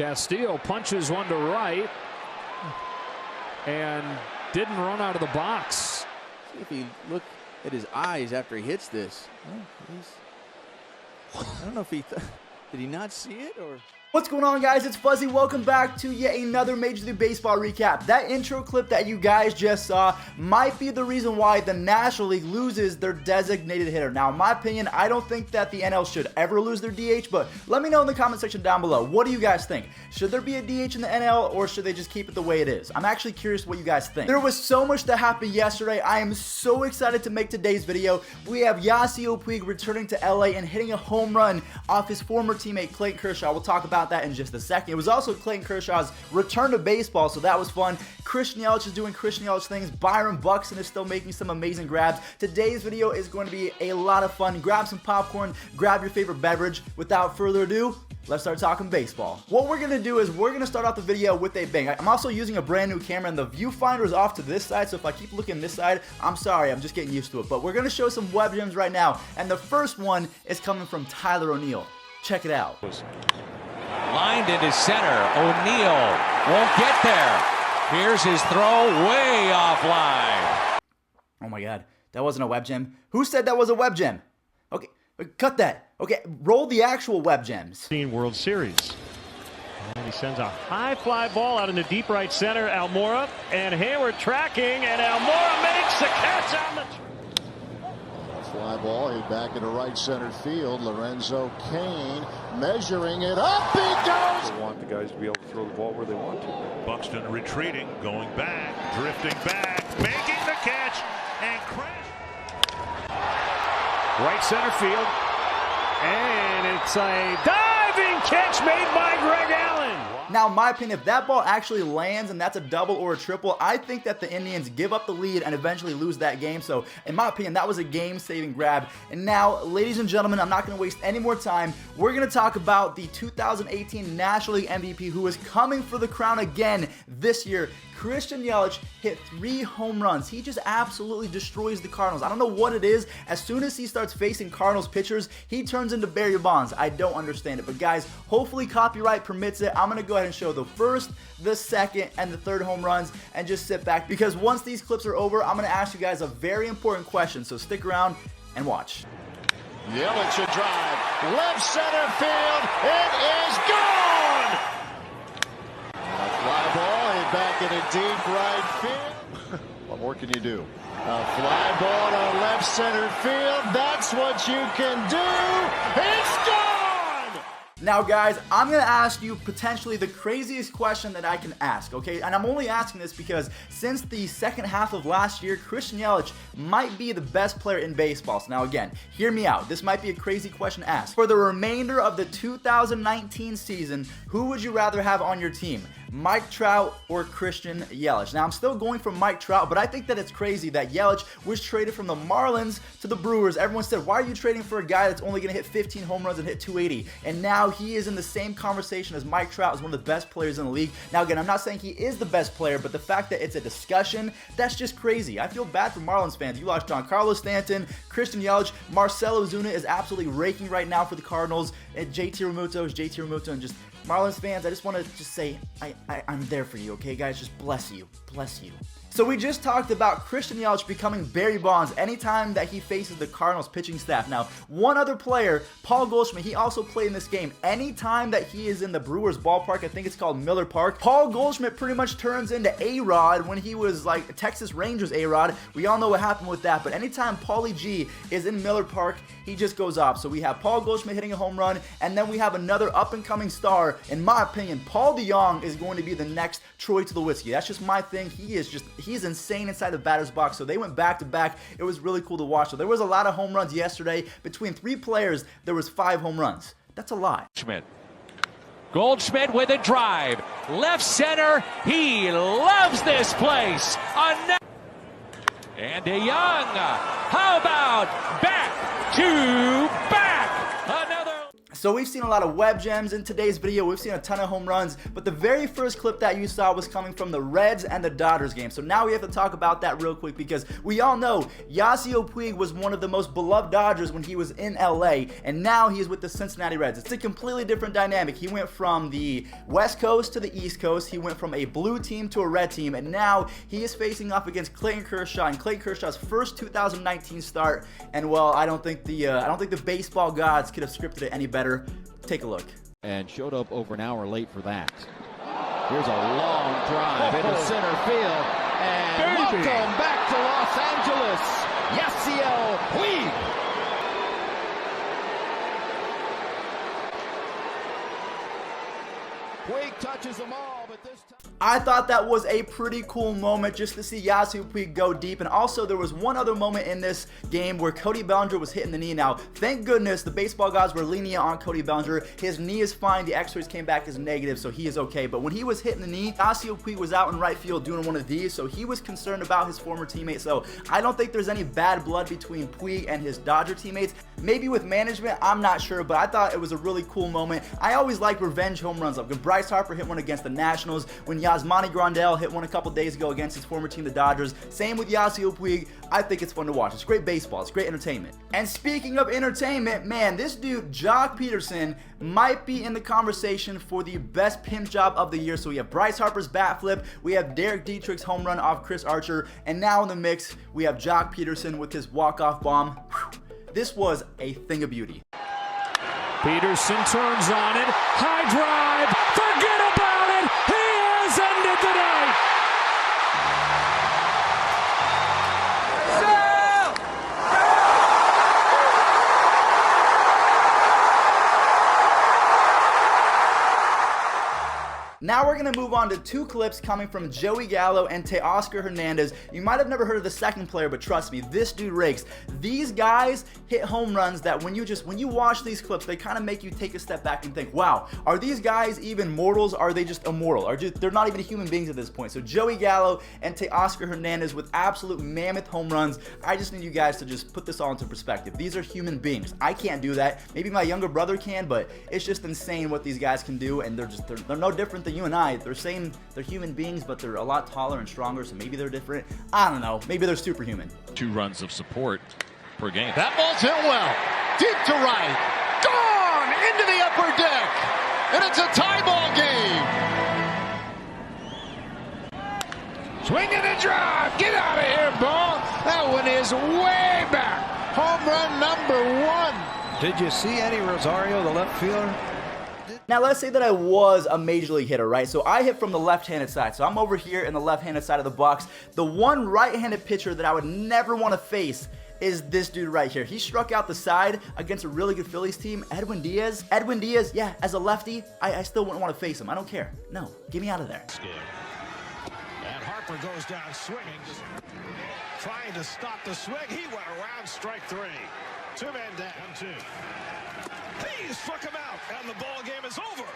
Castillo punches one to right and didn't run out of the box. See if you look at his eyes after he hits this. I don't know if he did he not see it or. What's going on, guys? It's Fuzzy. Welcome back to yet another Major League Baseball recap. That intro clip that you guys just saw might be the reason why the National League loses their designated hitter. Now, in my opinion, I don't think that the NL should ever lose their DH, but let me know in the comment section down below. What do you guys think? Should there be a DH in the NL, or should they just keep it the way it is? I'm actually curious what you guys think. There was so much that happened yesterday. I am so excited to make today's video. We have Yasiel Puig returning to LA and hitting a home run off his former teammate Clayton Kershaw. We'll talk about that in just a second. It was also Clayton Kershaw's return to baseball, so that was fun. Christian Yelich is doing Christian Yelich things. Byron Buxton is still making some amazing grabs. Today's video is going to be a lot of fun. Grab some popcorn, grab your favorite beverage. Without further ado, let's start talking baseball. What we're going to do is we're going to start off the video with a bang. I'm also using a brand new camera, and the viewfinder is off to this side, so if I keep looking this side, I'm sorry, I'm just getting used to it. But we're going to show some web gems right now, and the first one is coming from Tyler O'Neill. Check it out. Lined into center. O'Neill won't get there. Here's his throw way offline. Oh my God, that wasn't a web gem. Who said that was a web gem? Okay, cut that. Okay, roll the actual web gems. World Series. And he sends a high fly ball out into deep right center. Almora and Hayward tracking, and Almora makes the catch on the. Fly ball hit back into right center field. Lorenzo Cain measuring it up. He goes. They want the guys to be able to throw the ball where they want to. Buxton retreating, going back, drifting back, making the catch, and crash. Right center field. And it's a diving catch made by Greg Allen. Now, in my opinion, if that ball actually lands and that's a double or a triple, I think that the Indians give up the lead and eventually lose that game. So, in my opinion, that was a game-saving grab. And now, ladies and gentlemen, I'm not going to waste any more time. We're going to talk about the 2018 National League MVP who is coming for the crown again this year. Christian Yelich hit 3 home runs. He just absolutely destroys the Cardinals. I don't know what it is. As soon as he starts facing Cardinals pitchers, he turns into Barry Bonds. I don't understand it. But guys, hopefully copyright permits it. I'm going to go ahead and show the first, the second, and the third home runs and just sit back, because once these clips are over, I'm going to ask you guys a very important question. So stick around and watch. Yelich a drive. Left center field. It is gone. And a fly ball hit back into deep right field. What more can you do? A fly ball to left center field. That's what you can do. It's gone. Now, guys, I'm going to ask you potentially the craziest question that I can ask, okay? And I'm only asking this because since the second half of last year, Christian Yelich might be the best player in baseball. So now, again, hear me out. This might be a crazy question to ask. For the remainder of the 2019 season, who would you rather have on your team? Mike Trout or Christian Yelich? Now, I'm still going for Mike Trout, but I think that it's crazy that Yelich was traded from the Marlins to the Brewers. Everyone said, why are you trading for a guy that's only going to hit 15 home runs and hit 280? And now he is in the same conversation as Mike Trout as one of the best players in the league. Now, again, I'm not saying he is the best player, but the fact that it's a discussion, that's just crazy. I feel bad for Marlins fans. You lost Giancarlo Stanton, Christian Yelich, Marcell Ozuna is absolutely raking right now for the Cardinals, and JT Realmuto, and just Marlins fans, I just want to just say I'm there for you, okay, guys? Just bless you. Bless you. So we just talked about Christian Yelich becoming Barry Bonds anytime that he faces the Cardinals pitching staff. Now, one other player, Paul Goldschmidt, he also played in this game. Anytime that he is in the Brewers ballpark, I think it's called Miller Park, Paul Goldschmidt pretty much turns into A-Rod when he was like Texas Rangers A-Rod. We all know what happened with that, but anytime Paulie G is in Miller Park, he just goes off. So we have Paul Goldschmidt hitting a home run, and then we have another up-and-coming star. In my opinion, Paul DeJong is going to be the next Troy Tulowitzki. That's just my thing. He's insane inside the batter's box. So they went back-to-back. It was really cool to watch. So there was a lot of home runs yesterday. Between 3 players, there was 5 home runs. That's a lot. Goldschmidt with a drive. Left center. He loves this place. And DeJong. How about back to back? Another. So we've seen a lot of web gems in today's video. We've seen a ton of home runs, but the very first clip that you saw was coming from the Reds and the Dodgers game. So now we have to talk about that real quick because we all know Yasiel Puig was one of the most beloved Dodgers when he was in LA, and now he is with the Cincinnati Reds. It's a completely different dynamic. He went from the West Coast to the East Coast. He went from a blue team to a red team, and now he is facing off against Clayton Kershaw in Clayton Kershaw's first 2019 start. And well, I don't think the baseball gods could have scripted it any better. Take a look. And showed up over an hour late for that. Here's a long drive into center field. And welcome back to Los Angeles, Yasiel Puig. Puig touches them all, but this time... I thought that was a pretty cool moment just to see Yasiel Puig go deep. And also there was one other moment in this game where Cody Bellinger was hitting the knee. Now, thank goodness the baseball gods were lenient on Cody Bellinger. His knee is fine. The x-rays came back as negative, so he is okay. But when he was hitting the knee, Yasiel Puig was out in right field doing one of these, so he was concerned about his former teammate. So I don't think there's any bad blood between Puig and his Dodger teammates. Maybe with management, I'm not sure, but I thought it was a really cool moment. I always like revenge home runs. Like when Bryce Harper hit one against the Nationals, when Yasmani Grandal hit one a couple days ago against his former team, the Dodgers. Same with Yasiel Puig. I think it's fun to watch. It's great baseball. It's great entertainment. And speaking of entertainment, man, this dude, Joc Pederson, might be in the conversation for the best pimp job of the year. So we have Bryce Harper's bat flip, we have Derek Dietrich's home run off Chris Archer, and now in the mix, we have Joc Pederson with his walk-off bomb. Whew. This was a thing of beauty. Pederson turns on it. High drive. Forget about it. He has ended the night. Now we're going to move on to two clips coming from Joey Gallo and Teoscar Hernandez. You might have never heard of the second player, but trust me, this dude rakes. These guys hit home runs that when you watch these clips, they kind of make you take a step back and think, wow, are these guys even mortals? Are they just immortal? They're not even human beings at this point. So Joey Gallo and Teoscar Hernandez with absolute mammoth home runs. I just need you guys to just put this all into perspective. These are human beings. I can't do that. Maybe my younger brother can, but it's just insane what these guys can do, and they're no different than you and I. They're saying they're human beings, but they're a lot taller and stronger, so maybe they're different. I don't know. Maybe they're superhuman. 2 runs of support per game. That ball's hit well. Deep to right. Gone into the upper deck. And it's a tie ball game. Swing and a drive. Get out of here, ball. That one is way back. Home run number 1. Did you see Eddie Rosario, the left fielder? Now let's say that I was a major league hitter, right? So I hit from the left-handed side. So I'm over here in the left-handed side of the box. The one right-handed pitcher that I would never want to face is this dude right here. He struck out the side against a really good Phillies team, Edwin Diaz. Edwin Diaz, yeah, as a lefty, I still wouldn't want to face him. I don't care. No, get me out of there. And Harper goes down swinging, just trying to stop the swing. He went around, strike 3. 2 men down, 1-2. He struck him out, and the ball game is over.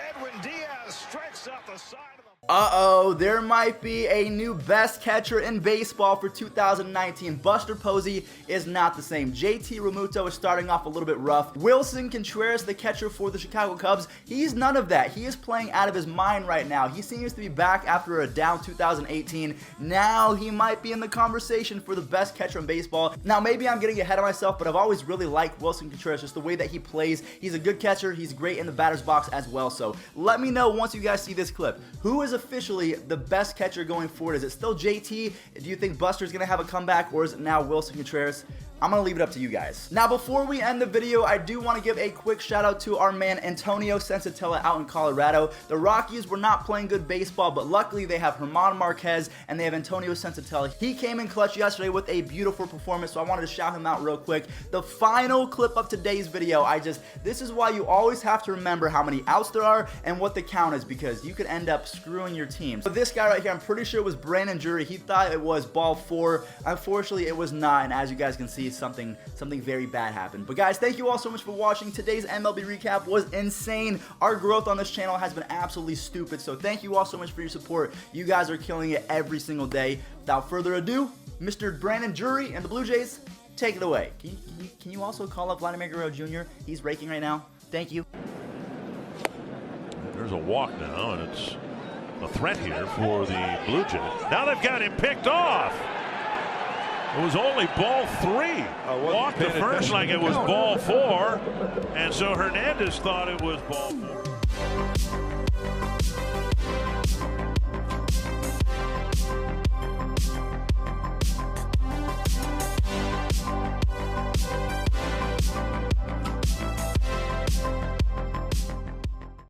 Edwin Diaz strikes out the side of the... Uh-oh, there might be a new best catcher in baseball for 2019. Buster Posey is not the same. JT Realmuto is starting off a little bit rough. Wilson Contreras, the catcher for the Chicago Cubs, he's none of that. He is playing out of his mind right now. He seems to be back after a down 2018. Now he might be in the conversation for the best catcher in baseball. Now maybe I'm getting ahead of myself, but I've always really liked Wilson Contreras, just the way that he plays. He's a good catcher. He's great in the batter's box as well. So let me know once you guys see this clip. Who is officially the best catcher going forward? Is it still JT? Do you think Buster's gonna have a comeback, or is it now Wilson Contreras? I'm gonna leave it up to you guys. Now, before we end the video, I do want to give a quick shout out to our man Antonio Sensatella out in Colorado. The Rockies were not playing good baseball, but luckily they have German Marquez and they have Antonio Sensatella. He came in clutch yesterday with a beautiful performance, so I wanted to shout him out real quick. The final clip of today's video, this is why you always have to remember how many outs there are and what the count is, because you could end up screwing your team. But this guy right here, I'm pretty sure it was Brandon Drury. He thought it was ball 4. Unfortunately, it was not, and as you guys can see, something very bad happened. But guys, thank you all so much for watching. Today's MLB recap was insane. Our growth on this channel has been absolutely stupid, so thank you all so much for your support. You guys are killing it every single day. Without further ado, Mr. Brandon Drury and the Blue Jays, take it away. Can you also call up Vladimir Guerrero Jr.? He's raking right now. Thank you. There's a walk now, and it's a threat here for the Blue Jays. Now they've got him picked off. It was only ball 3. Walked to first like it was ball 4, and so Hernandez thought it was ball 4.